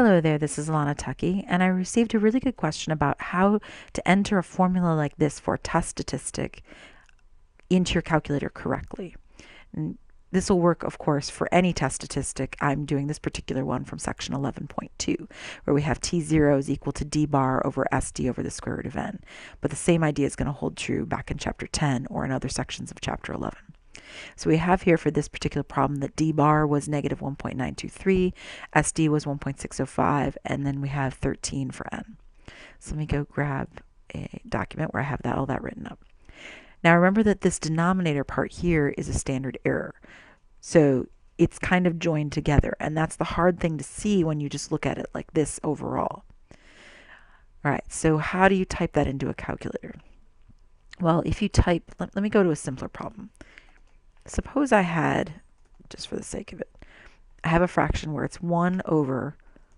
Hello there, this is Alana Tuckey, and I received a really good question about how to enter a formula like this for a test statistic into your calculator correctly. And this will work, of course, for any test statistic. I'm doing this particular one from section 11.2, where we have T0 is equal to d bar over SD over the square root of n. But the same idea is going to hold true back in chapter 10 or in other sections of chapter 11. So we have here for this particular problem that d bar was negative 1.923, SD was 1.605, and then we have 13 for n. So let me go grab a document where I have all that written up. Now remember that this denominator part here is a standard error. So it's kind of joined together, and that's the hard thing to see when you just look at it like this overall. All right, so how do you type that into a calculator? Well, if you type, let me go to a simpler problem. Suppose I had, just for the sake of it, I have a fraction where it's 1 over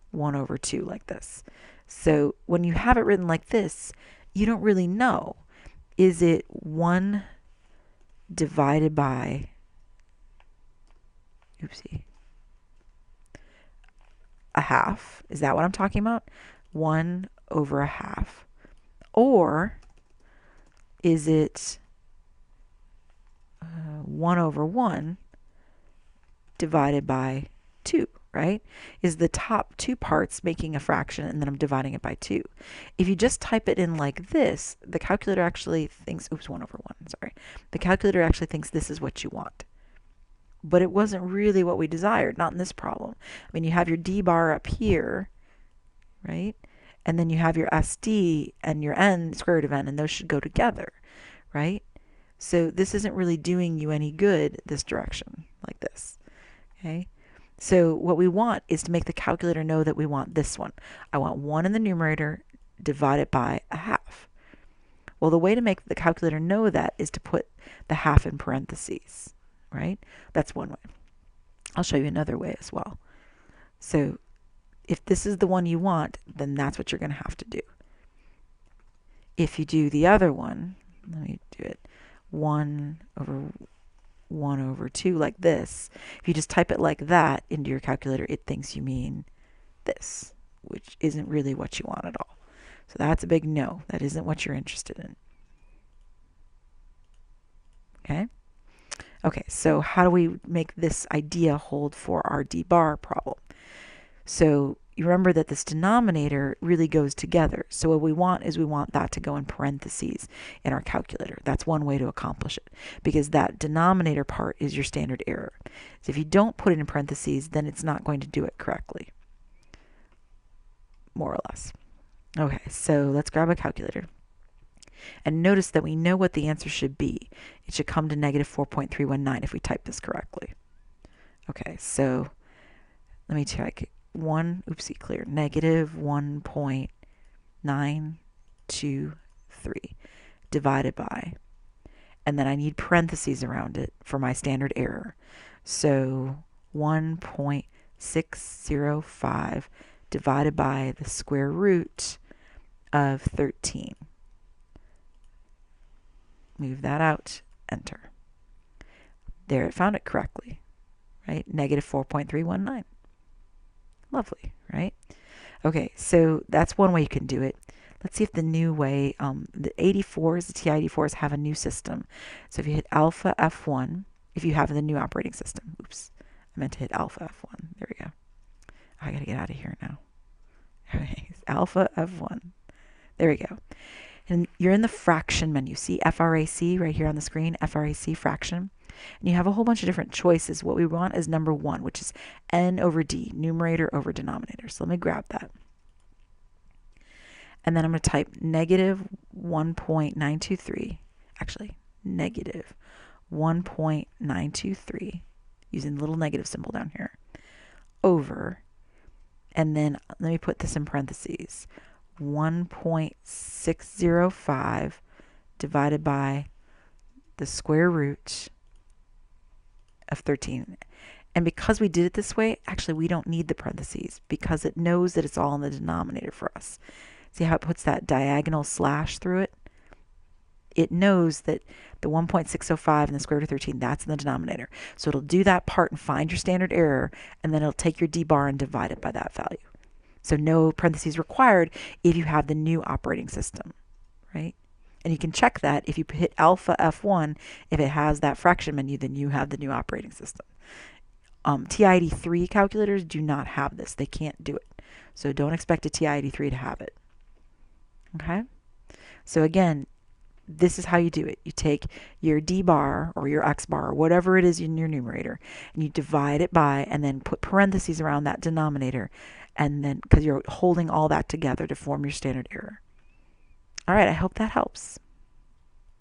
1 over 2 like this. So when you have it written like this, you don't really know. Is it 1 divided by, oopsie, a half? Is that what I'm talking about? 1 over a half. Or is it 1 over 1 divided by 2, right? Is the top two parts making a fraction and then I'm dividing it by 2. If you just type it in like this, the calculator actually thinks, oops, 1 over 1, sorry. The calculator actually thinks this is what you want. But it wasn't really what we desired, not in this problem. I mean, you have your d bar up here, right? And then you have your SD and your n, square root of n, and those should go together, right? So this isn't really doing you any good this direction, like this, okay? So what we want is to make the calculator know that we want this one. I want 1 in the numerator divided by a half. Well, the way to make the calculator know that is to put the half in parentheses, right? That's one way. I'll show you another way as well. So if this is the one you want, then that's what you're going to have to do. If you do the other one, let me do it, 1 over 2 like this. If you just type it like that into your calculator, it thinks you mean this, which isn't really what you want at all. So that's a big no. That isn't what you're interested in. Okay? Okay, so how do we make this idea hold for our d bar problem? So you remember that this denominator really goes together. So what we want is we want that to go in parentheses in our calculator. That's one way to accomplish it, because that denominator part is your standard error. So if you don't put it in parentheses, then it's not going to do it correctly, more or less. Okay, so let's grab a calculator. And notice that we know what the answer should be. It should come to negative 4.319 if we type this correctly. Okay, so let me check. Negative 1.923 divided by, and then I need parentheses around it for my standard error. So 1.605 divided by the square root of 13. Move that out, enter. There, it found it correctly, right? Negative 4.319. Lovely, right? Okay, so that's one way you can do it. Let's see if the new way, the 84s, the TI-84s have a new system. So if you hit alpha F1, if you have the new operating system, oops, I meant to hit alpha F1. There we go. I gotta get out of here now. Okay, alpha F1. There we go. And you're in the fraction menu. See FRAC right here on the screen, FRAC fraction. And you have a whole bunch of different choices. What we want is number 1, which is n over d, numerator over denominator. So let me grab that. And then I'm going to type negative 1.923, actually negative 1.923, using the little negative symbol down here, over, and then let me put this in parentheses, 1.605 divided by the square root of 13. And because we did it this way, actually we don't need the parentheses because it knows that it's all in the denominator for us. See how it puts that diagonal slash through it? It knows that the 1.605 and the square root of 13, that's in the denominator. So it'll do that part and find your standard error, and then it'll take your d bar and divide it by that value. So no parentheses required if you have the new operating system, right? And you can check that if you hit alpha F1, if it has that fraction menu, then you have the new operating system. TI-83 calculators do not have this. They can't do it. So don't expect a TI-83 to have it. Okay? So again, this is how you do it. You take your D bar or your X bar or whatever it is in your numerator, and you divide it by, and then put parentheses around that denominator, and then because you're holding all that together to form your standard error. All right, I hope that helps.